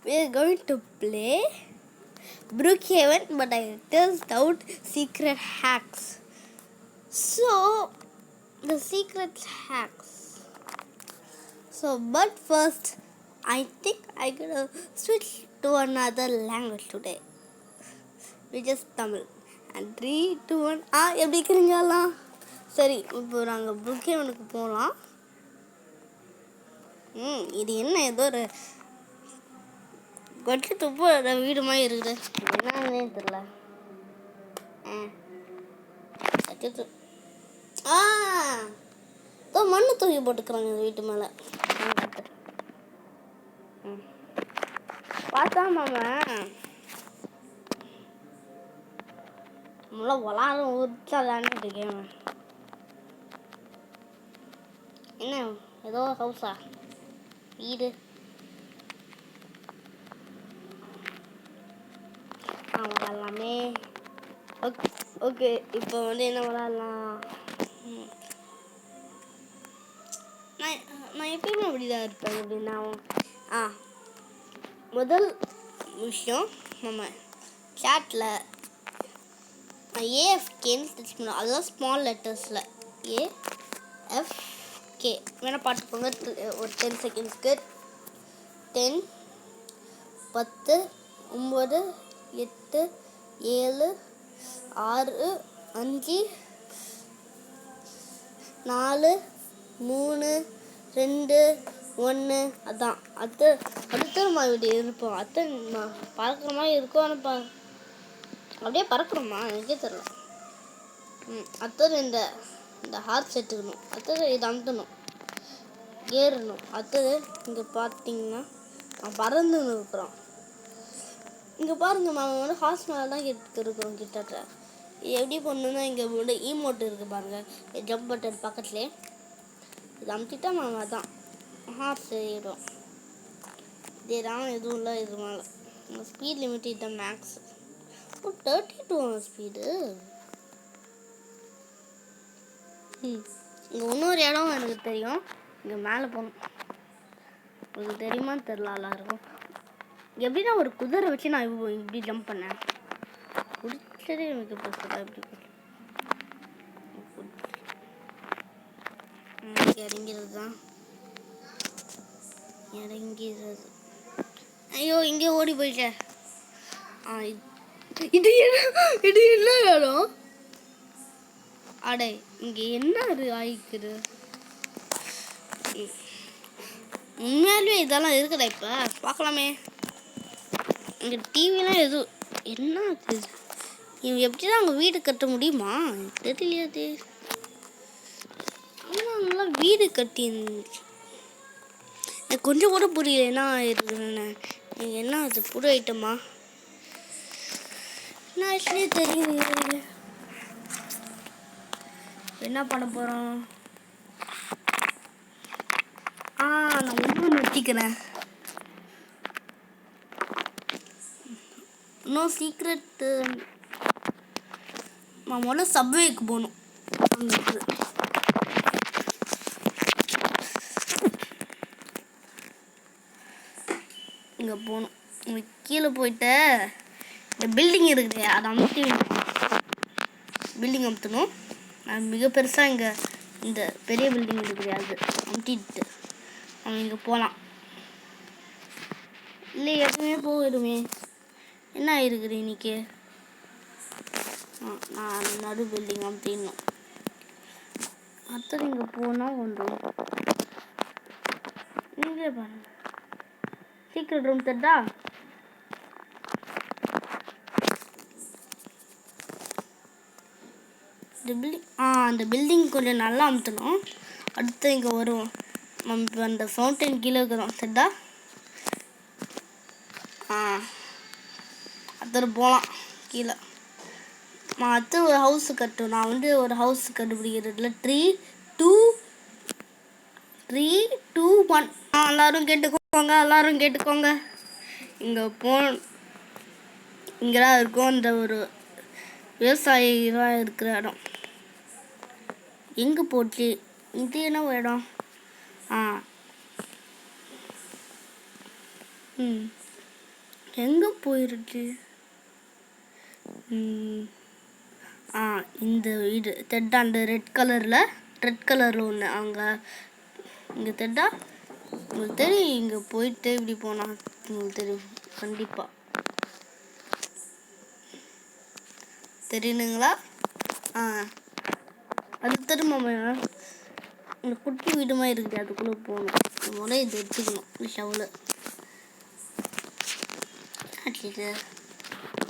we're going to play Brookhaven, but I test out secret hacks. So, the secret hacks. But first, I think I'm gonna switch to another language today, which is Tamil. And 3, 2, 1. எப்படி இருக்கிறீங்களா? சரி, இப்போ நாங்கள் புரூக்ஹேவனுக்கு போகலாம். இது என்ன ஏதோ ஒரு கொட்டு துப்பு வீடு மாதிரி இருக்குது. என்னன்னே தெரியல. மண்ணு தூக்கி போட்டுக்கிறாங்க வீட்டு மேலே. பார்த்தா மாமா நம்மள வளாரம் ஊர்ச்சாலான்னு இருக்கேன். என்ன ஏதோ ஹவுஸா வீடு? விளாட்லாமே. ஓகே இப்போ என்ன விளாட்லாம்? நான் எப்பயுமே அப்படிதான் இருப்பேன். எப்படின்னா முதல் விஷயம் நம்ம சாட்டில் ஏஎஃப்கேன்னு டச் பண்ணோம். அதுதான் ஸ்மால் லெட்டர்ஸில் ஏஎஃப்கே வேணால் பார்த்துக்கோங்க. ஒரு 10 செகண்ட்ஸ்க்கு 10 10 9 8 7 6 5 4 3 2 1. அதான் அடுத்த மாதிரி இருப்போம். பறக்கிற மாதிரி இருக்கும். ஆனால் அப்படியே பறக்கிறோமா எனக்கே தெரியல. அடுத்தது இந்த ஹார்ட் செட்டுக்கணும். அடுத்தது இதை அமுத்தணும், ஏறணும். அடுத்தது இங்கே பார்த்தீங்கன்னா பறந்துன்னு இருக்கிறோம். இங்கே பாருங்க மாமா ஹார்ஸ் மேலே தான் இருக்கிறோம் கிட்டத்தட்ட. எப்படி பண்ணணும்னா இங்கே ஈமோட்டு இருக்குது பாருங்கள், ஜம்ப் பட்டன் பக்கத்துலேயே. இது அமுத்திட்டா மாமா தான் ஹார்ஸ் ஏறிடும். இதேதான் எதுவும் இல்லை. இது மேலே ஸ்பீட் லிமிட் இதுதான் மேக்ஸ். 32 ஸ்பீடு. இங்கே இன்னொரு இடம் எனக்கு தெரியும். இங்கே மேலே போகணும். உங்களுக்கு தெரியுமான்னு தெரில. எல்லாருக்கும் எப்படின்னா ஒரு குதிரை வச்சு நான் இப்படி ஜம்ப் பண்ணேன். பிடிச்சதே எனக்கு பேசுகிறேன். இப்படி இறங்கிறது தான் இறங்கிறது. ஐயோ இங்கே ஓடி போயிட்டேன். இது என்ன இடம்? அடே இங்கே என்ன ஆயிக்குது? உண்மையாலுமே இதெல்லாம் இருக்குதா? இப்போ பார்க்கலாமே. இங்கே டிவிலாம் எதுவும் என்ன அது? இவங்க எப்படி தான் அவங்க வீடு கட்ட முடியுமா தெரியலையாது. ஆனால் நல்லா வீடு கட்டி எனக்கு கொஞ்சம் கூட புரியல என்ன இருக்குதுன்னு. நீங்கள் என்ன அது புது ஐட்டமா? என்ன ஆச்சுன்னே தெரியல. என்ன பண்ண போகிறோம்? நான் ஒன்று வச்சுக்கிறேன். இன்னும் சீக்ரெட்டு நான் முதல்ல சப்வேக்கு போகணும். இங்கே போகணும். இங்கே கீழே போயிட்டு இந்த பில்டிங் இருக்குது, அதை அமுத்தி பில்டிங் அமுத்தணும். மிக பெருசாக இங்கே இந்த பெரிய பில்டிங் இருக்குது, அது அமுத்திட்டு நம்ம இங்கே போகலாம். இல்லை எப்பவுமே போயிடுமே. என்ன இருக்குது இன்னைக்கு? நான் நடு பில்டிங் அமுத்திடணும். அடுத்தது இங்கே போனால் வந்துடும். நீங்களே பாருங்க. சீக்கிரம் ரூம் தட்டா? அந்த பில்டிங் கொஞ்சம் நல்லா அமுத்தணும். அடுத்து இங்கே வரும். நம்ம இப்போ அந்த ஃபவுண்டைன் கீழே இருக்கிறோம். சரிதா? அடுத்து போகலாம் கீழே. அடுத்து ஒரு ஹவுஸு கட்டும். நான் ஒரு ஹவுஸ் கண்டுபிடிக்கிறதுல 3 2 1. எல்லாரும் கேட்டுக்கோங்க. இங்கே இங்கெல்லாம் இருக்கும். இந்த ஒரு விவசாயிகளாக இருக்கிற இடம் எங்கே போச்சு? இது என்ன இடம்? எங்கே போயிருக்கு? இந்த வீடு தெட்டா அந்த ரெட் கலரில் ஒன்று அங்கே இங்கே தெட்டா உங்களுக்கு தெரியும். இங்கே போயிட்டு இப்படி போனால் உங்களுக்கு தெரியும் கண்டிப்பாக தெரியுதுங்களா? அது திரும்ப இந்த குட்டி வீடுமா இருக்குது, அதுக்குள்ளே போகணும். முதல்ல இது எடுத்துக்கணும். இந்த ஷவலு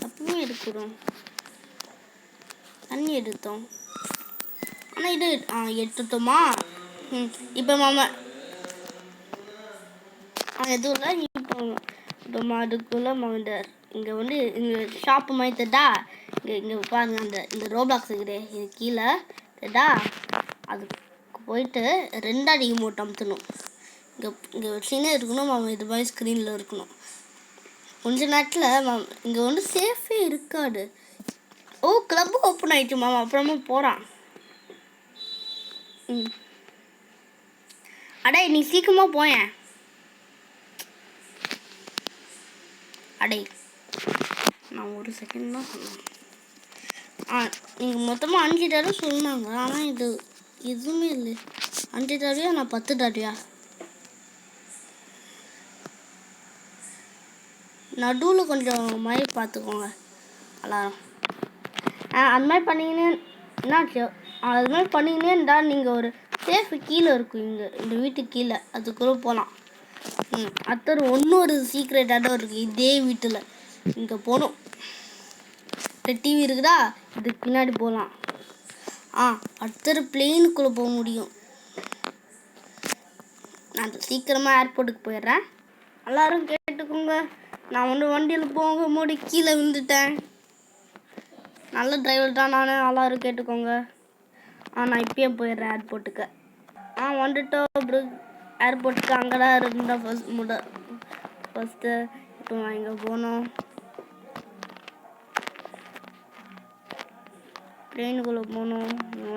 அப்பவே எடுக்கிறோம். தண்ணி எடுத்தோம். ஆனால் இது எடுத்துட்டோமா? இப்போ மாமா எதுவும் இல்லை. இப்போ அதுக்குள்ளே மாண்டர் இங்கே வந்து இங்கே ஷாப்பு மாதிரி தட்டா இங்கே பாருங்க. இந்த ரோபாக்ஸ் இருக்குது, இது கீழே தட்டா அதுக்கு போயிட்டு 2 ரிமோட் அமுத்தணும். இங்கே வச்சுன்னே இருக்கணும் மாமா. இது மாதிரி ஸ்க்ரீனில் இருக்கணும். கொஞ்ச நேரத்தில் இங்கே வந்து சேஃபே இருக்காது. கிளப்பு ஓப்பன் ஆயிடுச்சு மாமா. அப்புறமா போகிறான். அடே நீ சீக்கிரமாக போயேன். அடே நான் ஒரு செகண்ட் தான் சொன்னேன். நீங்கள் மொத்தமாக 5 தடவை சொன்னாங்க. ஆனால் இது எதுவுமே இல்லை. 5 தடவையா? நான் 10 தடவையா? நடுவில் கொஞ்சம் மாதிரி பார்த்துக்கோங்க எல்லாரும். அது மாதிரி பண்ணிங்கன்னே என்னாச்சு? அது மாதிரி பண்ணிங்கன்னே இருந்தால் நீங்கள் ஒரு சேஃபு கீழே இருக்கும். இங்கே இந்த வீட்டுக்கு கீழே அதுக்குள்ளே போகலாம். அடுத்தது ஒரு சீக்ரெட் இடம் இருக்குது இதே வீட்டில். இங்கே போகணும். இந்த டிவி இருக்குதா, இதுக்கு பின்னாடி போகலாம். அடுத்தது பிளெயினுக்குள்ளே போக முடியும். நான் சீக்கிரமாக ஏர்போர்ட்டுக்கு போயிடுறேன். எல்லோரும் கேட்டுக்கோங்க. நான் வந்து வண்டியில் போக மூடி கீழே விழுந்துட்டேன். நல்ல டிரைவர் தான் நான். எல்லோரும் கேட்டுக்கோங்க. நான் இப்பயே போயிடுறேன் ஏர்போர்ட்டுக்கு. வந்துட்டோம் ஏர்போர்ட்டுக்கு. அங்கே தான் இருந்தால் ஃபஸ்ட்டு. இப்போ நான் இங்கே போகணும். ட்ரெயினுக்குள்ளே போகணும்.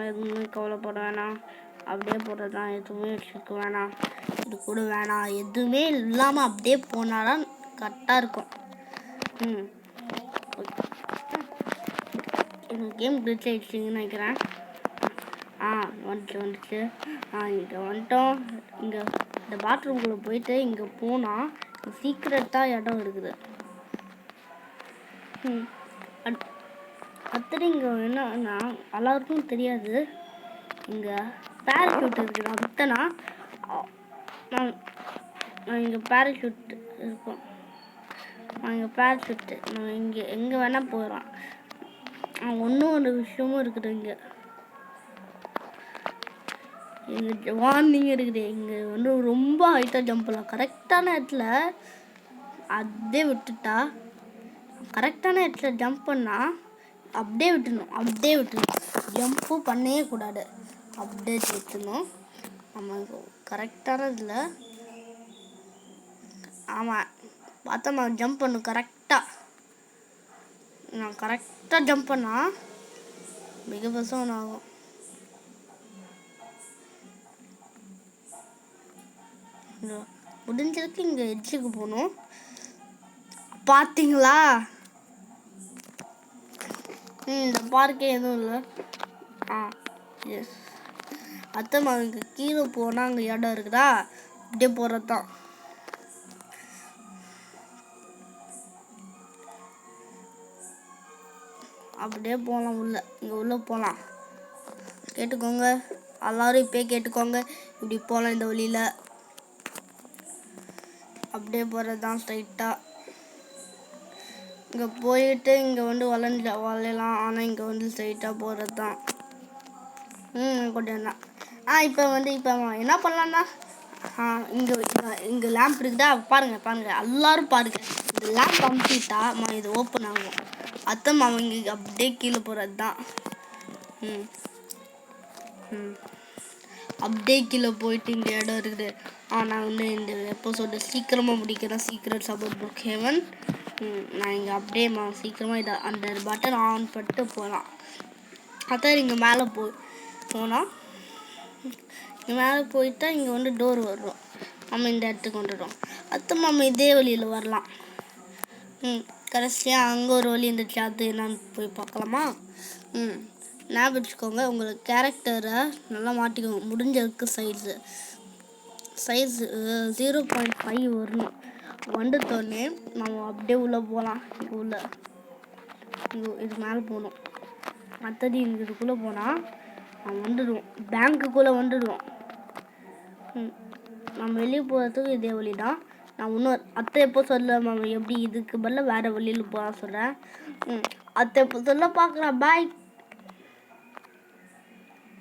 எதுவுமே கவலைப்பட வேணாம். அப்படியே போகிறது தான். எதுவுமே வச்சுக்க வேணாம். இது கூட வேணாம். எதுவுமே இல்லாமல் அப்படியே போனால்தான் கரெக்டாக இருக்கும். எனக்கு கேம் கிளிச் ஆகிடுச்சிங்கன்னு நினைக்கிறேன். வந்துச்சு. இங்கே வந்துட்டோம். இங்கே இந்த பாத்ரூம்குள்ளே போயிட்டு இங்கே போனால் சீக்கிரட்டாக இடம் இருக்குது. அடுத்தது இங்கே என்னன்னா எல்லாருக்கும் தெரியாது. இங்கே பேராஷூட் இருக்குது. நான் விட்டேன்னா நான் இங்கே பேராஷூட் இருக்கும். இங்கே பேராஷூட்டு நான் இங்கே எங்கே வேணால் போயிடலாம். ஒரு விஷயமும் இருக்குது. இங்கே வார்னிங் இருக்குது. இங்கே வந்து ரொம்ப ஹைட்டாக ஜம்ப் பண்ணலாம். கரெக்டான இடத்துல அப்படியே விட்டுட்டா, கரெக்டான இடத்துல ஜம்ப் பண்ணால் அப்படியே விட்டுணும். ஜம்ப்பும் பண்ணவே கூடாது. அப்படியே விட்டுணும். நம்ம கரெக்டான இதில் பார்த்தா நான் ஜம்ப் பண்ணும் கரெக்டாக. நான் கரெக்டாக ஜம்ப் பண்ணால் மிக பெருசாக ஒன்று ஆகும். முடிஞ்சதுக்கு இங்கே எட்ஜுக்கு போகணும். பார்த்தீங்களா? இந்த பார்க்கே எதுவும் இல்லை. எஸ் அத்தம்மா இங்கே கீழே போனால் அங்கே இடம் இருக்குதா, அப்படியே போகிறது தான். அப்படியே போகலாம். இங்கே உள்ளே போகலாம். கேட்டுக்கோங்க எல்லோரும். இப்போயே கேட்டுக்கோங்க. இப்படி போகலாம் இந்த வழியில். அப்படியே போகிறது தான் ஸ்ட்ரைட்டாக. இங்கே போயிட்டு இங்கே வந்து வளையலாம். ஆனால் இங்கே வந்து ஸ்ட்ரைட்டாக போகிறது தான். கொஞ்சம் தான். இப்போ என்ன பண்ணலான்னா இங்கே லேம்ப் இருக்குதா, பாருங்கள் எல்லோரும் பாருங்கள். இந்த லேம்ப் அமுத்திட்டா இது ஓப்பன் ஆகும். அத்தம்மா இங்கே அப்படியே கீழே போகிறது தான். அப்படியே கீழே போயிட்டு இங்கே இடம் இருக்குது. நான் வந்து இந்த எபிசோடு சீக்கிரமாக முடிக்கிறேன். Secrets about Brookhaven. நான் இங்கே அப்படியே சீக்கிரமாக இதை அந்த பட்டன் ஆன் பண்ணிட்டு போகலாம். அதான் இங்கே மேலே போனால் இங்கே மேலே போயிட்டா இங்கே வந்து டோர் வரும். நம்ம இந்த இடத்துக்கு வந்துடும். அத்தம்மா இதே வழியில் வரலாம். கடைசியாக அங்கே ஒரு வழி இருந்துச்சு, அது என்னன்னு போய் பார்க்கலாமா? ஞாபகம் வச்சுக்கோங்க, உங்களுக்கு கேரக்டரை நல்லா மாட்டிக்கோங்க. முடிஞ்சதுக்கு சைஸு 0.5 வரணும். வந்துட்டோடனே நம்ம அப்படியே உள்ளே போகலாம். இது மேலே போகணும். மற்றது இதுக்குள்ளே போனால் நம்ம வந்துடுவோம், பேங்க்குள்ளே வந்துடுவோம். நம்ம வெளியே போகிறதுக்கு இதே வழி தான். நான் இன்னும் அத்தை எப்போ சொல்ல எப்படி இதுக்கு பதிலாக வேறு வழியில் போக சொல்கிறேன். அத்தை எப்போ சொல்ல பார்க்கலாம். பாய்.